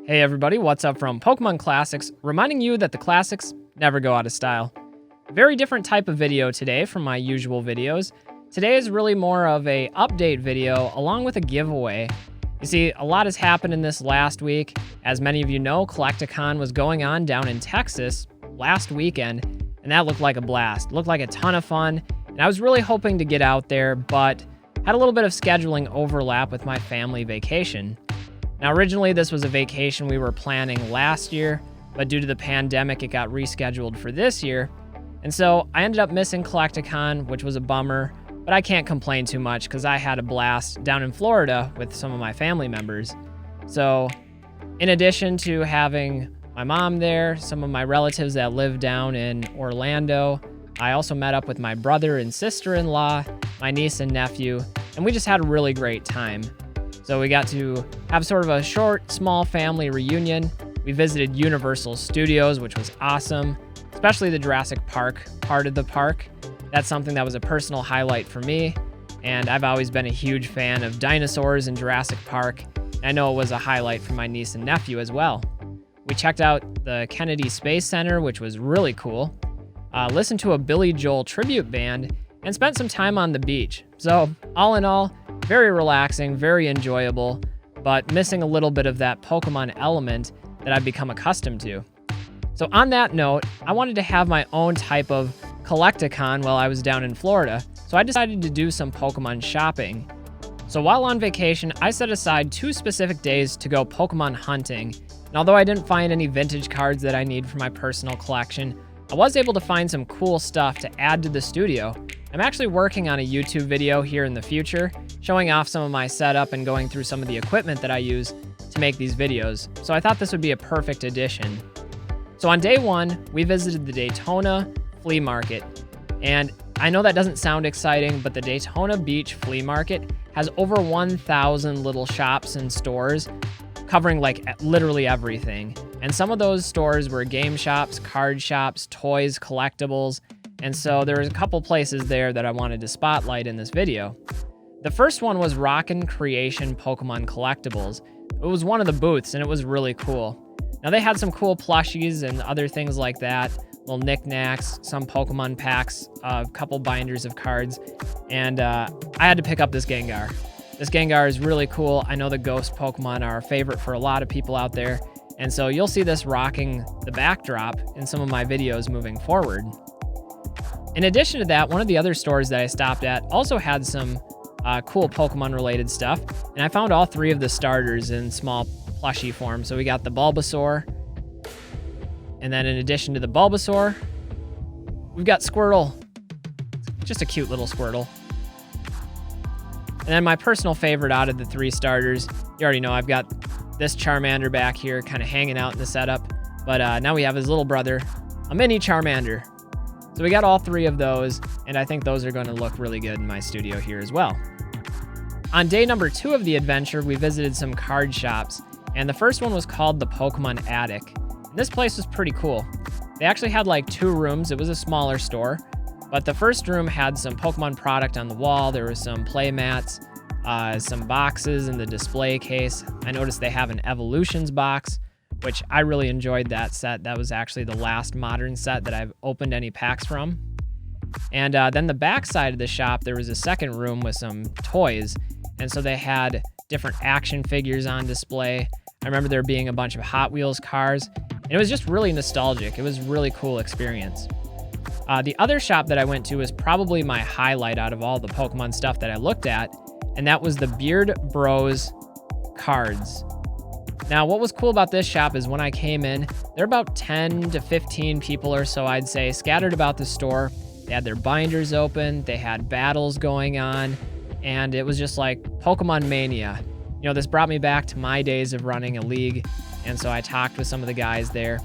Hey everybody, what's up from Pokemon Classics, reminding you that the classics never go out of style. Very different type of video today from my usual videos. Today is really more of a update video along with a giveaway. You see, a lot has happened in this last week. As many of you know, Collectacon was going on down in Texas last weekend, and that looked like a blast. Looked like a ton of fun, and I was really hoping to get out there, but had a little bit of scheduling overlap with my family vacation. Now, originally, this was a vacation we were planning last year, but due to the pandemic, it got rescheduled for this year. And so I ended up missing Collectacon, which was a bummer, but I can't complain too much because I had a blast down in Florida with some of my family members. So in addition to having my mom there, some of my relatives that live down in Orlando, I also met up with my brother and sister-in-law, my niece and nephew, and we just had a really great time. So we got to have sort of a short, small family reunion. We visited Universal Studios, which was awesome, especially the Jurassic Park part of the park. That's something that was a personal highlight for me, and I've always been a huge fan of dinosaurs in Jurassic Park. I know it was a highlight for my niece and nephew as well. We checked out the Kennedy Space Center, which was really cool, listened to a Billy Joel tribute band, and spent some time on the beach. So all in all, very relaxing, very enjoyable, but missing a little bit of that Pokemon element that I've become accustomed to. So on that note, I wanted to have my own type of Collectacon while I was down in Florida, so I decided to do some Pokemon shopping. So while on vacation, I set aside 2 specific days to go Pokemon hunting, and although I didn't find any vintage cards that I need for my personal collection, I was able to find some cool stuff to add to the studio. I'm actually working on a YouTube video here in the future, showing off some of my setup and going through some of the equipment that I use to make these videos, so I thought this would be a perfect addition. So on day 1, we visited the Daytona Flea Market, and I know that doesn't sound exciting, but the Daytona Beach Flea Market has over 1,000 little shops and stores covering like literally everything. And some of those stores were game shops, card shops, toys, collectibles, and so there was a couple places there that I wanted to spotlight in this video. The first one was Rockin' Creation Pokemon Collectibles. It was one of the booths, and it was really cool. Now, they had some cool plushies and other things like that, little knickknacks, some Pokemon packs, a couple binders of cards, and I had to pick up this Gengar. This Gengar is really cool. I know the ghost Pokemon are a favorite for a lot of people out there, and so you'll see this rocking the backdrop in some of my videos moving forward. In addition to that, one of the other stores that I stopped at also had some cool Pokemon related stuff, and I found all 3 of the starters in small plushie form. So we got the Bulbasaur, and then in addition to the Bulbasaur, we've got Squirtle. Just a cute little Squirtle. And then my personal favorite out of the 3 starters, you already know I've got this Charmander back here kind of hanging out in the setup, but now we have his little brother, a mini Charmander. So we got all 3 of those, and I think those are going to look really good in my studio here as well. On day number 2 of the adventure, we visited some card shops, and the first one was called the Pokemon Attic. And this place was pretty cool. They actually had like 2 rooms. It was a smaller store, but the first room had some Pokemon product on the wall. There was some play mats, some boxes in the display case. I noticed they have an Evolutions box, which I really enjoyed that set. That was actually the last modern set that I've opened any packs from. And then the back side of the shop, there was a second room with some toys. And so they had different action figures on display. I remember there being a bunch of Hot Wheels cars, and it was just really nostalgic. It was a really cool experience. The other shop that I went to was probably my highlight out of all the Pokemon stuff that I looked at, and that was the Beard Bros cards. Now, what was cool about this shop is when I came in, there were about 10 to 15 people or so, I'd say, scattered about the store. They had their binders open, they had battles going on, and it was just like Pokemon Mania. You know, this brought me back to my days of running a league, and so I talked with some of the guys there.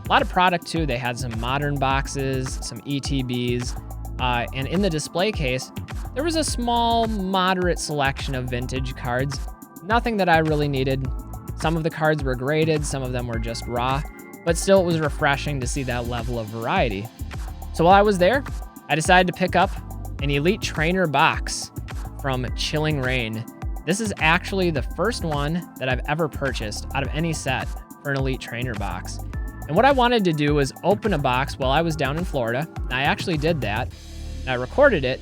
A lot of product, too. They had some modern boxes, some ETBs, and in the display case, there was a small, moderate selection of vintage cards. Nothing that I really needed. Some of the cards were graded, some of them were just raw, but still it was refreshing to see that level of variety. So while I was there, I decided to pick up an Elite Trainer box from Chilling Reign. This is actually the first one that I've ever purchased out of any set. for an Elite Trainer box. And what I wanted to do was open a box while I was down in Florida. And I actually did that. I recorded it.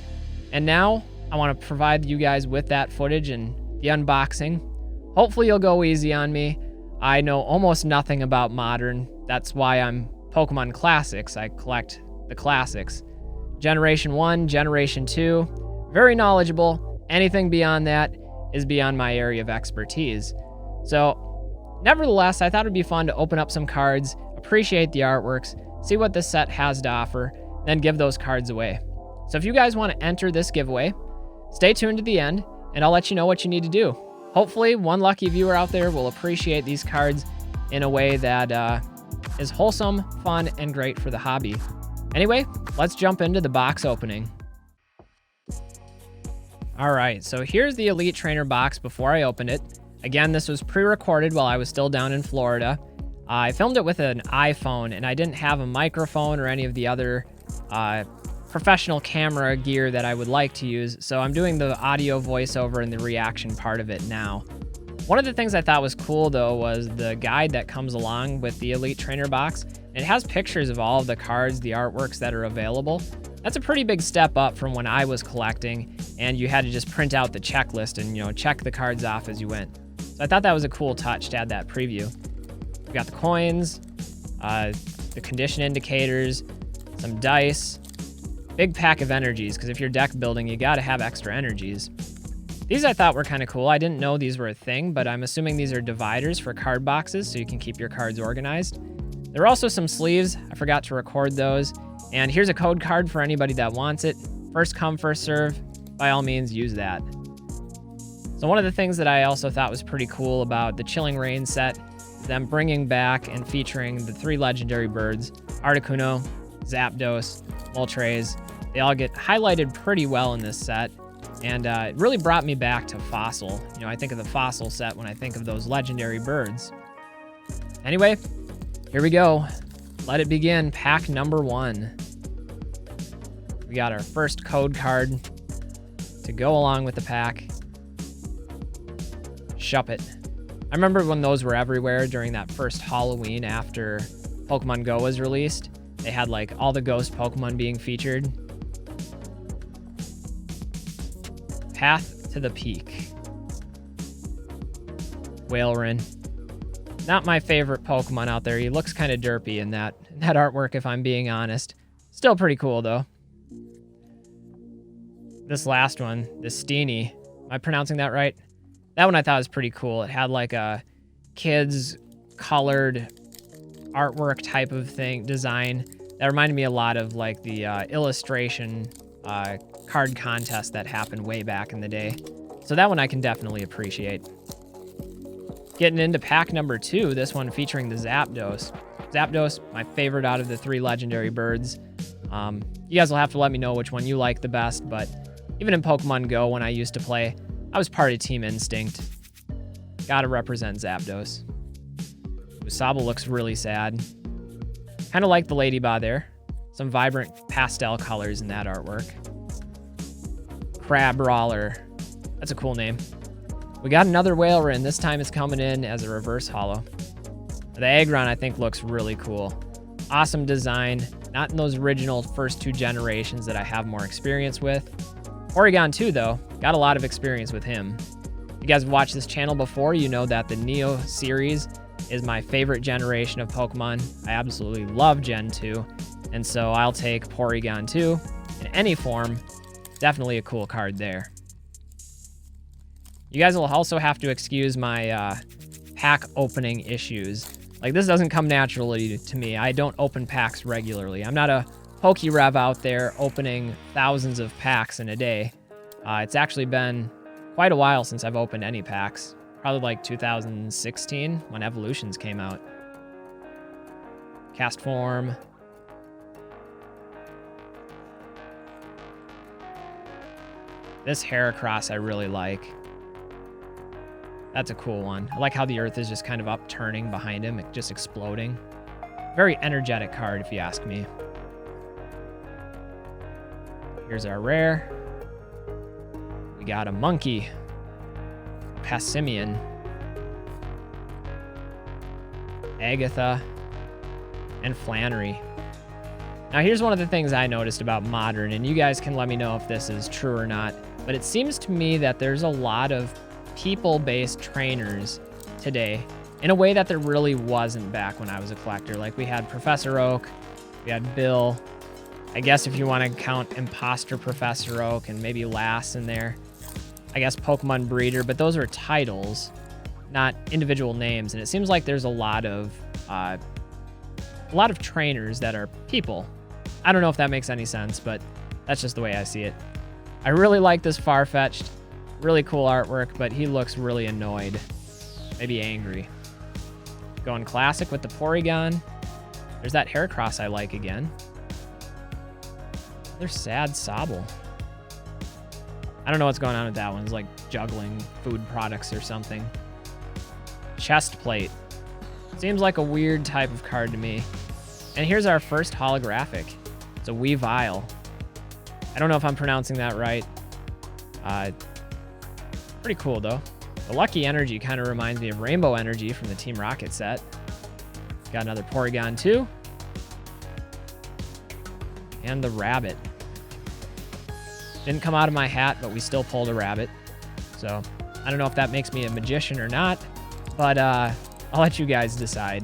And now I want to provide you guys with that footage and the unboxing. Hopefully you'll go easy on me. I know almost nothing about Modern. That's why I'm Pokemon Classics. I collect the classics. Generation 1, Generation 2, very knowledgeable. Anything beyond that is beyond my area of expertise. So, nevertheless, I thought it'd be fun to open up some cards, appreciate the artworks, see what this set has to offer, then give those cards away. So if you guys want to enter this giveaway, stay tuned to the end, and I'll let you know what you need to do. Hopefully, one lucky viewer out there will appreciate these cards in a way that is wholesome, fun, and great for the hobby. Anyway, let's jump into the box opening. All right, so here's the Elite Trainer box before I opened it. Again, this was pre-recorded while I was still down in Florida. I filmed it with an iPhone, and I didn't have a microphone or any of the other professional camera gear that I would like to use, so I'm doing the audio voiceover and the reaction part of it now. One of the things I thought was cool, though, was the guide that comes along with the Elite Trainer box. It has pictures of all of the cards, the artworks that are available. That's a pretty big step up from when I was collecting, and you had to just print out the checklist and, check the cards off as you went. So I thought that was a cool touch to add that preview. We got the coins, the condition indicators, some dice, big pack of energies, because if you're deck building, you gotta have extra energies. These I thought were kind of cool. I didn't know these were a thing, but I'm assuming these are dividers for card boxes so you can keep your cards organized. There are also some sleeves. I forgot to record those. And here's a code card for anybody that wants it. First come, first serve. By all means, use that. So one of the things that I also thought was pretty cool about the Chilling Reign set is them bringing back and featuring the 3 legendary birds, Articuno, Zapdos, Moltres. They all get highlighted pretty well in this set. And it really brought me back to Fossil. I think of the Fossil set when I think of those legendary birds. Anyway, here we go. Let it begin. Pack number 1. We got our first code card to go along with the pack. Shuppet. I remember when those were everywhere during that first Halloween after Pokemon Go was released. They had like all the ghost Pokemon being featured. Path to the Peak. Whaleren. Not my favorite Pokemon out there. He looks kind of derpy in that artwork, if I'm being honest. Still pretty cool, though. This last one, the Steenie. Am I pronouncing that right? That one I thought was pretty cool. It had like a kid's colored artwork type of thing, design. That reminded me a lot of like the illustration card contest that happened way back in the day. So that one I can definitely appreciate. Getting into pack number 2, this one featuring the Zapdos. Zapdos, my favorite out of the 3 legendary birds. You guys will have to let me know which one you like the best, but even in Pokemon Go when I used to play, I was part of Team Instinct. Gotta represent Zapdos. Usable looks really sad. Kind of like the Ladybug there. Some vibrant pastel colors in that artwork. Crabrawler. That's a cool name. We got another Whaleren. This time it's coming in as a reverse holo. The Aggron I think looks really cool. Awesome design. Not in those original first 2 generations that I have more experience with. Porygon 2 though, got a lot of experience with him. If you guys have watched this channel before, you know that the Neo series is my favorite generation of Pokemon. I absolutely love Gen 2, and so I'll take Porygon 2 in any form. Definitely a cool card there. You guys will also have to excuse my pack opening issues. Like, this doesn't come naturally to me. I don't open packs regularly. I'm not a PokeRev out there opening thousands of packs in a day. It's actually been quite a while since I've opened any packs. Probably like 2016 when Evolutions came out. Cast form. This Heracross I really like. That's a cool one. I like how the earth is just kind of upturning behind him, just exploding. Very energetic card, if you ask me. Here's our rare. We got a monkey. Passimian. Agatha, and Flannery. Now here's one of the things I noticed about Modern, and you guys can let me know if this is true or not, but it seems to me that there's a lot of people-based trainers today in a way that there really wasn't back when I was a collector. Like we had Professor Oak, we had Bill, I guess if you want to count Imposter Professor Oak and maybe Lass in there. I guess Pokemon Breeder, but those are titles, not individual names. And it seems like there's a lot of trainers that are people. I don't know if that makes any sense, but that's just the way I see it. I really like this Farfetch'd, really cool artwork, but he looks really annoyed, maybe angry. Going classic with the Porygon. There's that Heracross I like again. There's Sad Sobble. I don't know what's going on with that one. It's like juggling food products or something. Chest Plate. Seems like a weird type of card to me. And here's our first holographic. It's a Weavile. I don't know if I'm pronouncing that right. Pretty cool, though. The Lucky Energy kind of reminds me of Rainbow Energy from the Team Rocket set. Got another Porygon, too. And the Rabbit. Didn't come out of my hat, but we still pulled a rabbit. So, I don't know if that makes me a magician or not, but I'll let you guys decide.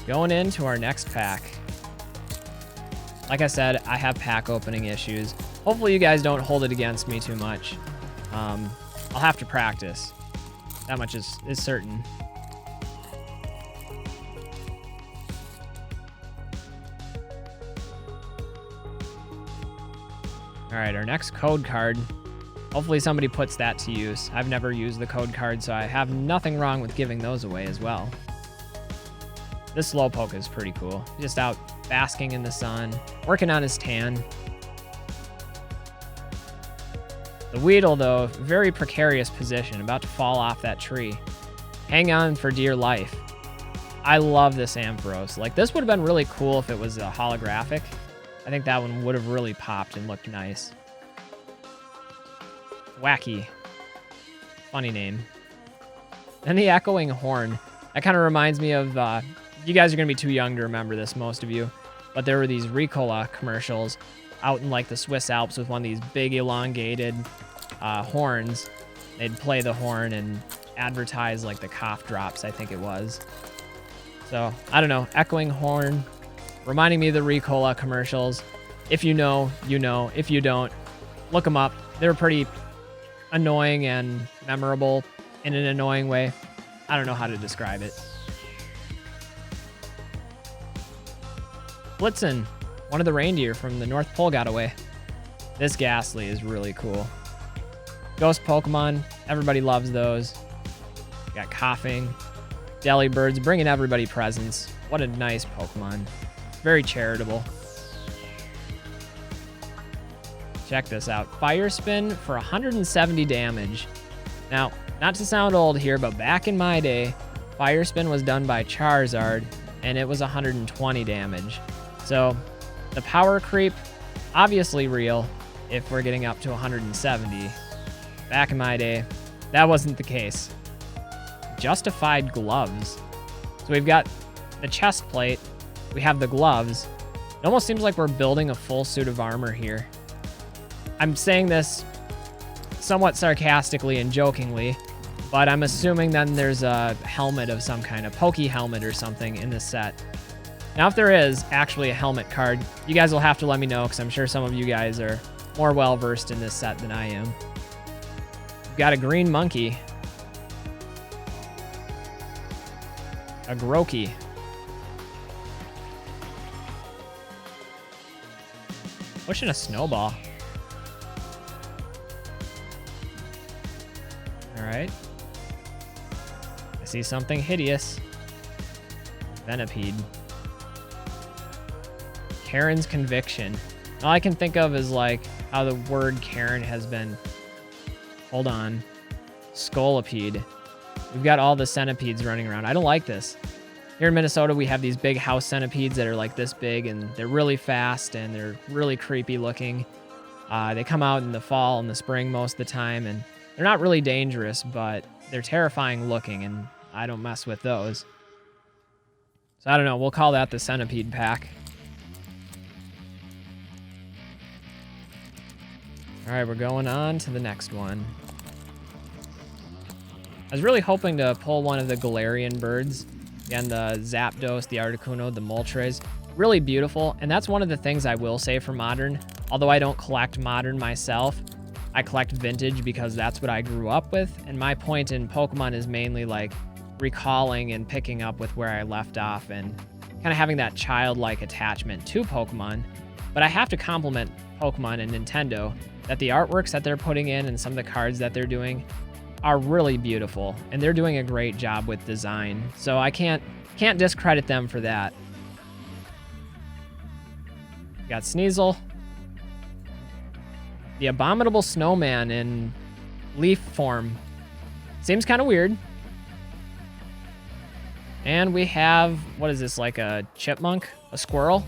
Going into our next pack. Like I said, I have pack opening issues. Hopefully you guys don't hold it against me too much. I'll have to practice. That much is certain. All right, our next code card. Hopefully somebody puts that to use. I've never used the code card, so I have nothing wrong with giving those away as well. This Slowpoke is pretty cool. Just out basking in the sun, working on his tan. The Weedle, though, very precarious position, about to fall off that tree. Hang on for dear life. I love this Ampharos. Like, this would have been really cool if it was a holographic. I think that one would have really popped and looked nice. Wacky. Funny name. And the Echoing Horn. That kind of reminds me of, you guys are going to be too young to remember this, most of you, but there were these Ricola commercials out in like the Swiss Alps with one of these big elongated horns. They'd play the horn and advertise like the cough drops, I think it was. So, I don't know. Echoing Horn. Reminding me of the Ricola commercials. If you know, you know. If you don't, look them up. They're pretty annoying and memorable in an annoying way. I don't know how to describe it. Blitzen, one of the reindeer from the North Pole got away. This Ghastly is really cool. Ghost Pokemon, everybody loves those. Got Coughing. Delibirds, bringing everybody presents. What a nice Pokemon. Very charitable. Check this out. Fire Spin for 170 damage. Now, not to sound old here, but back in my day, Fire Spin was done by Charizard, and it was 120 damage. So, the power creep, obviously real if we're getting up to 170. Back in my day, that wasn't the case. Justified Gloves. So we've got the chest plate. We have the gloves. It almost seems like we're building a full suit of armor here. I'm saying this somewhat sarcastically and jokingly, but I'm assuming then there's a helmet of some kind, a pokey helmet or something in this set. Now, if there is actually a helmet card, you guys will have to let me know, because I'm sure some of you guys are more well-versed in this set than I am. We've got a green monkey. A Grookey. Pushing a Snowball. Alright. I see something hideous. Venipede. Karen's Conviction. All I can think of is like how the word Karen has been... Hold on. Scolipede. We've got all the centipedes running around. I don't like this. Here in Minnesota, we have these big house centipedes that are like this big, and they're really fast, and they're really creepy looking. They come out in the fall and the spring most of the time, and they're not really dangerous, but they're terrifying looking, and I don't mess with those. So I don't know. We'll call that the Centipede pack. All right, we're going on to the next one. I was really hoping to pull one of the Galarian birds. Again, the Zapdos, the Articuno, the Moltres. Really beautiful, and that's one of the things I will say for Modern. Although I don't collect Modern myself, I collect Vintage because that's what I grew up with, and my point in Pokemon is mainly like recalling and picking up with where I left off and kind of having that childlike attachment to Pokemon. But I have to compliment Pokemon and Nintendo that the artworks that they're putting in and some of the cards that they're doing are really beautiful, and they're doing a great job with design. So I can't discredit them for that. Got Sneasel. The Abominable Snowman in leaf form. Seems kind of weird. And we have, what is this, like a chipmunk? A squirrel?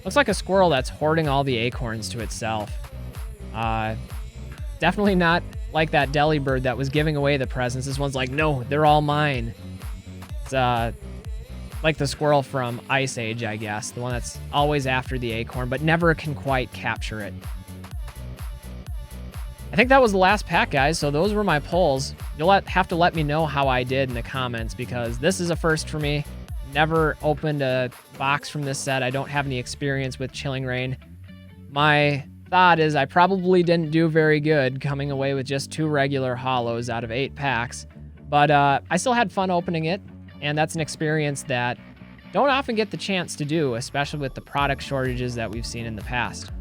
Looks like a squirrel that's hoarding all the acorns to itself. Definitely not like that Delibird that was giving away the presents. This one's like, no, they're all mine. It's like the squirrel from Ice Age, I guess. The one that's always after the acorn, but never can quite capture it. I think that was the last pack, guys, so those were my pulls. You'll have to let me know how I did in the comments, because this is a first for me. Never opened a box from this set. I don't have any experience with Chilling Reign. My thought is I probably didn't do very good coming away with just 2 regular holos out of 8 packs, but I still had fun opening it, and that's an experience that don't often get the chance to do, especially with the product shortages that we've seen in the past.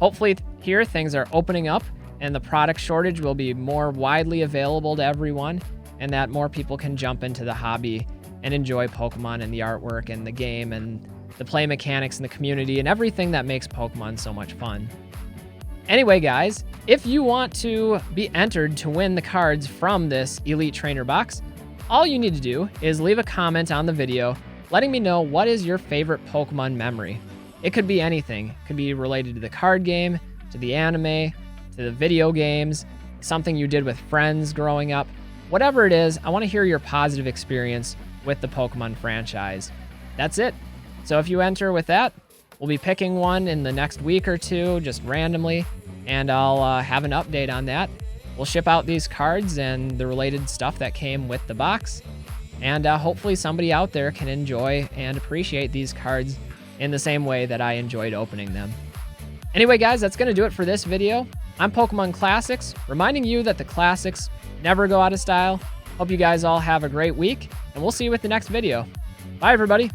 Hopefully here things are opening up and the product shortage will be more widely available to everyone, and that more people can jump into the hobby and enjoy Pokemon and the artwork and the game and the play mechanics and the community and everything that makes Pokemon so much fun. Anyway, guys, if you want to be entered to win the cards from this Elite Trainer box, all you need to do is leave a comment on the video letting me know what is your favorite Pokemon memory. It could be anything. It could be related to the card game, to the anime, to the video games, something you did with friends growing up. Whatever it is, I want to hear your positive experience with the Pokemon franchise. That's it. So if you enter with that, we'll be picking one in the next week or two, just randomly, and I'll have an update on that. We'll ship out these cards and the related stuff that came with the box, and hopefully somebody out there can enjoy and appreciate these cards in the same way that I enjoyed opening them. Anyway, guys, that's going to do it for this video. I'm Pokemon Classics, reminding you that the classics never go out of style. Hope you guys all have a great week, and we'll see you with the next video. Bye, everybody.